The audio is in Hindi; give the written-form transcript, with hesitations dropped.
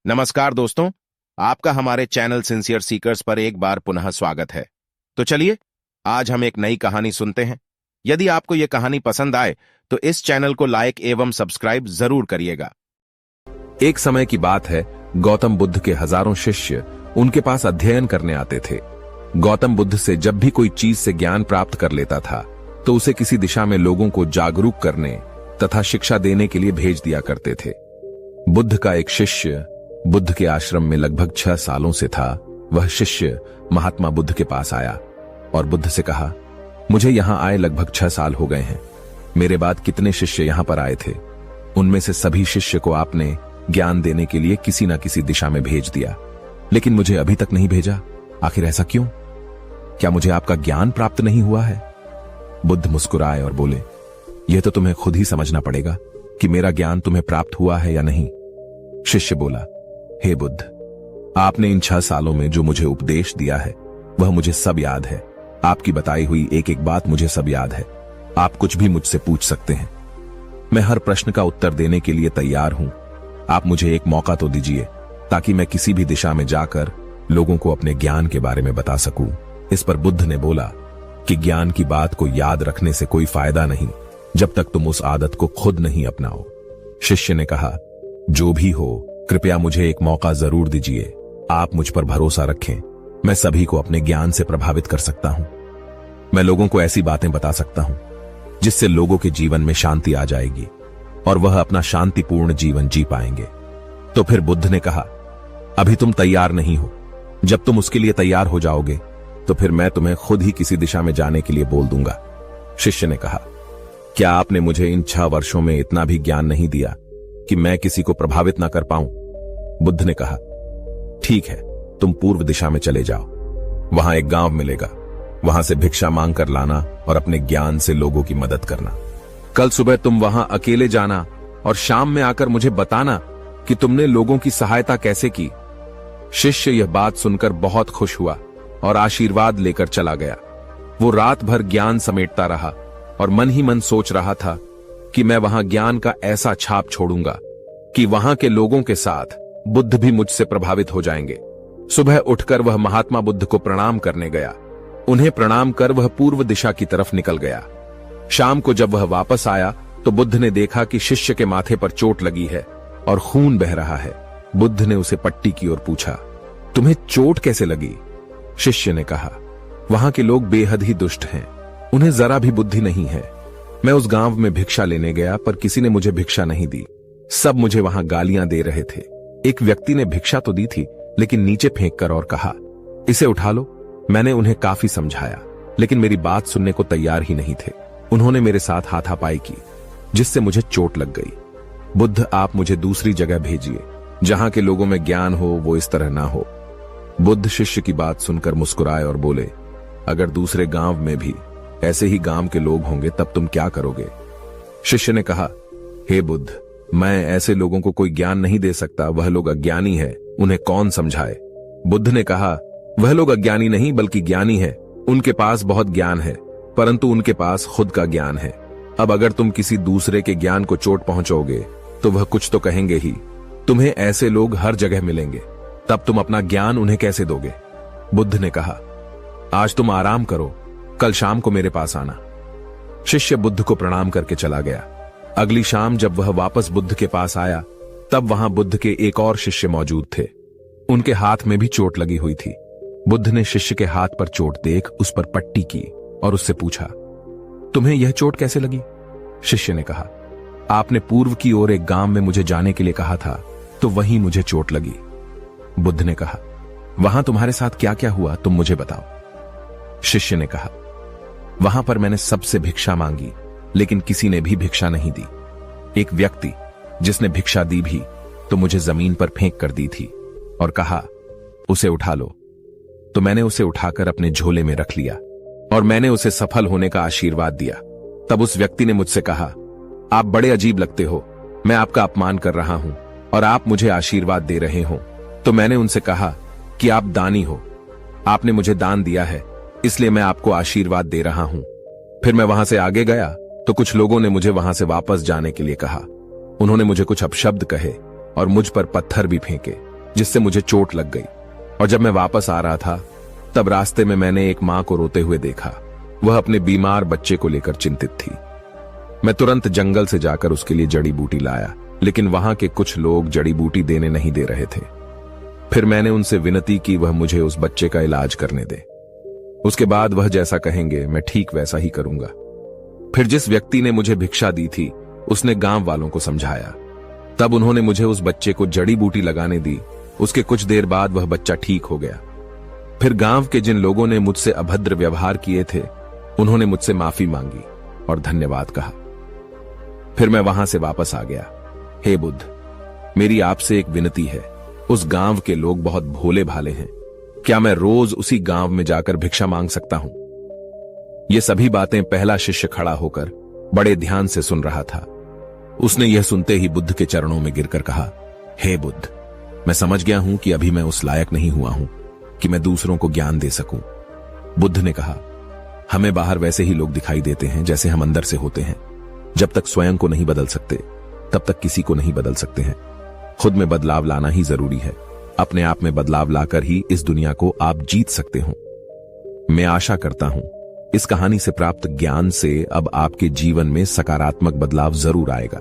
नमस्कार दोस्तों, आपका हमारे चैनल सिंसियर सीकर्स पर एक बार पुनः स्वागत है। तो चलिए आज हम एक नई कहानी सुनते हैं। यदि आपको यह कहानी पसंद आए तो इस चैनल को लाइक एवं सब्सक्राइब जरूर करिएगा। एक समय की बात है, गौतम बुद्ध के हजारों शिष्य उनके पास अध्ययन करने आते थे। गौतम बुद्ध से जब भी कोई चीज से ज्ञान प्राप्त कर लेता था तो उसे किसी दिशा में लोगों को जागरूक करने तथा शिक्षा देने के लिए भेज दिया करते थे। बुद्ध का एक शिष्य बुद्ध के आश्रम में लगभग 6 सालों से था। वह शिष्य महात्मा बुद्ध के पास आया और बुद्ध से कहा, मुझे यहां आए लगभग 6 साल हो गए हैं। मेरे बाद कितने शिष्य यहां पर आए थे, उनमें से सभी शिष्य को आपने ज्ञान देने के लिए किसी न किसी दिशा में भेज दिया, लेकिन मुझे अभी तक नहीं भेजा। आखिर ऐसा क्यों? क्या मुझे आपका ज्ञान प्राप्त नहीं हुआ है? बुद्ध मुस्कुराए और बोले, यह तो तुम्हें खुद ही समझना पड़ेगा कि मेरा ज्ञान तुम्हें प्राप्त हुआ है या नहीं। शिष्य बोला, हे बुद्ध, आपने इन 6 सालों में जो मुझे उपदेश दिया है वह मुझे सब याद है। आपकी बताई हुई एक एक बात मुझे सब याद है। आप कुछ भी मुझसे पूछ सकते हैं, मैं हर प्रश्न का उत्तर देने के लिए तैयार हूं। आप मुझे एक मौका तो दीजिए ताकि मैं किसी भी दिशा में जाकर लोगों को अपने ज्ञान के बारे में बता सकूं। इस पर बुद्ध ने बोला कि ज्ञान की बात को याद रखने से कोई फायदा नहीं जब तक तुम उस आदत को खुद नहीं अपनाओ। शिष्य ने कहा, जो भी हो, कृपया मुझे एक मौका जरूर दीजिए। आप मुझ पर भरोसा रखें, मैं सभी को अपने ज्ञान से प्रभावित कर सकता हूं। मैं लोगों को ऐसी बातें बता सकता हूं जिससे लोगों के जीवन में शांति आ जाएगी और वह अपना शांतिपूर्ण जीवन जी पाएंगे। तो फिर बुद्ध ने कहा, अभी तुम तैयार नहीं हो। जब तुम उसके लिए तैयार हो जाओगे तो फिर मैं तुम्हें खुद ही किसी दिशा में जाने के लिए बोल दूंगा। शिष्य ने कहा, क्या आपने मुझे इन 6 वर्षों में इतना भी ज्ञान नहीं दिया कि मैं किसी को प्रभावित ना कर पाऊं? बुद्ध ने कहा, ठीक है, तुम पूर्व दिशा में चले जाओ। वहां एक गांव मिलेगा, वहां से भिक्षा मांग कर लाना और अपने ज्ञान से लोगों की मदद करना। कल सुबह तुम वहां अकेले जाना और शाम में आकर मुझे बताना कि तुमने लोगों की सहायता कैसे की। शिष्य यह बात सुनकर बहुत खुश हुआ और आशीर्वाद लेकर चला गया। वो रात भर ज्ञान समेटता रहा और मन ही मन सोच रहा था कि मैं वहां ज्ञान का ऐसा छाप छोड़ूंगा कि वहां के लोगों के साथ बुद्ध भी मुझसे प्रभावित हो जाएंगे। सुबह उठकर वह महात्मा बुद्ध को प्रणाम करने गया। उन्हें प्रणाम कर वह पूर्व दिशा की तरफ निकल गया। शाम को जब वह वापस आया तो बुद्ध ने देखा कि शिष्य के माथे पर चोट लगी है और खून बह रहा है। बुद्ध ने उसे पट्टी की ओर पूछा, तुम्हें चोट कैसे लगी? शिष्य ने कहा, वहां के लोग बेहद ही दुष्ट हैं, उन्हें जरा भी बुद्धि नहीं है। मैं उस गांव में भिक्षा लेने गया पर किसी ने मुझे भिक्षा नहीं दी। सब मुझे वहां गालियां दे रहे थे। एक व्यक्ति ने भिक्षा तो दी थी लेकिन नीचे फेंक कर और कहा, इसे उठा लो। मैंने उन्हें काफी समझाया लेकिन मेरी बात सुनने को तैयार ही नहीं थे। उन्होंने मेरे साथ हाथापाई की जिससे मुझे चोट लग गई। बुद्ध, आप मुझे दूसरी जगह भेजिए जहां के लोगों में ज्ञान हो, वो इस तरह ना हो। बुद्ध शिष्य की बात सुनकर मुस्कुराए और बोले, अगर दूसरे गांव में भी ऐसे ही गांव के लोग होंगे तब तुम क्या करोगे? शिष्य ने कहा, हे बुद्ध, मैं ऐसे लोगों को कोई ज्ञान नहीं दे सकता। वह लोग अज्ञानी है, उन्हें कौन समझाए? बुद्ध ने कहा, वह लोग अज्ञानी नहीं बल्कि ज्ञानी है। उनके पास बहुत ज्ञान है परंतु उनके पास खुद का ज्ञान है। अब अगर तुम किसी दूसरे के ज्ञान को चोट पहुंचाओगे तो वह कुछ तो कहेंगे ही। तुम्हें ऐसे लोग हर जगह मिलेंगे, तब तुम अपना ज्ञान उन्हें कैसे दोगे? बुद्ध ने कहा, आज तुम आराम करो, कल शाम को मेरे पास आना। शिष्य बुद्ध को प्रणाम करके चला गया। अगली शाम जब वह वापस बुद्ध के पास आया तब वहां बुद्ध के एक और शिष्य मौजूद थे। उनके हाथ में भी चोट लगी हुई थी। बुद्ध ने शिष्य के हाथ पर चोट देख उस पर पट्टी की और उससे पूछा, तुम्हें यह चोट कैसे लगी? शिष्य ने कहा, आपने पूर्व की ओर एक गांव में मुझे जाने के लिए कहा था तो वहीं मुझे चोट लगी। बुद्ध ने कहा, वहां तुम्हारे साथ क्या क्या हुआ, तुम मुझे बताओ। शिष्य ने कहा, वहां पर मैंने सबसे भिक्षा मांगी लेकिन किसी ने भी भिक्षा नहीं दी। एक व्यक्ति जिसने भिक्षा दी भी तो मुझे जमीन पर फेंक कर दी थी और कहा, उसे उठा लो। तो मैंने उसे उठाकर अपने झोले में रख लिया और मैंने उसे सफल होने का आशीर्वाद दिया। तब उस व्यक्ति ने मुझसे कहा, आप बड़े अजीब लगते हो, मैं आपका अपमान कर रहा हूं और आप मुझे आशीर्वाद दे रहे हो। तो मैंने उनसे कहा कि आप दानी हो, आपने मुझे दान दिया है इसलिए मैं आपको आशीर्वाद दे रहा हूं। फिर मैं वहां से आगे गया तो कुछ लोगों ने मुझे वहां से वापस जाने के लिए कहा। उन्होंने मुझे कुछ अपशब्द कहे और मुझ पर पत्थर भी फेंके। जिससे मुझे चोट लग गई। और जब मैं वापस आ रहा था तब रास्ते में मैंने एक मां को रोते हुए देखा। वह अपने बीमार बच्चे को लेकर चिंतित थी। मैं तुरंत जंगल से जाकर उसके लिए जड़ी बूटी लाया, लेकिन वहां के कुछ लोग जड़ी बूटी देने नहीं दे रहे थे। फिर मैंने उनसे विनती की वह मुझे उस बच्चे का इलाज करने दे। उसके बाद वह जैसा कहेंगे मैं ठीक वैसा ही करूंगा। फिर जिस व्यक्ति ने मुझे भिक्षा दी थी उसने गांव वालों को समझाया। तब उन्होंने मुझे उस बच्चे को जड़ी बूटी लगाने दी। उसके कुछ देर बाद वह बच्चा ठीक हो गया। फिर गांव के जिन लोगों ने मुझसे अभद्र व्यवहार किए थे उन्होंने मुझसे माफी मांगी और धन्यवाद कहा। फिर मैं वहां से वापस आ गया। हे बुद्ध, मेरी आपसे एक विनती है। उस गांव के लोग बहुत भोले भाले हैं। क्या मैं रोज उसी गांव में जाकर भिक्षा मांग सकता हूं? ये सभी बातें पहला शिष्य खड़ा होकर बड़े ध्यान से सुन रहा था। उसने यह सुनते ही बुद्ध के चरणों में गिरकर कहा, हे बुद्ध, मैं समझ गया हूं कि अभी मैं उस लायक नहीं हुआ हूं कि मैं दूसरों को ज्ञान दे सकूं। बुद्ध ने कहा, हमें बाहर वैसे ही लोग दिखाई देते हैं जैसे हम अंदर से होते हैं। जब तक स्वयं को नहीं बदल सकते तब तक किसी को नहीं बदल सकते हैं। खुद में बदलाव लाना ही जरूरी है। अपने आप में बदलाव लाकर ही इस दुनिया को आप जीत सकते हो। मैं आशा करता हूं इस कहानी से प्राप्त ज्ञान से अब आपके जीवन में सकारात्मक बदलाव जरूर आएगा।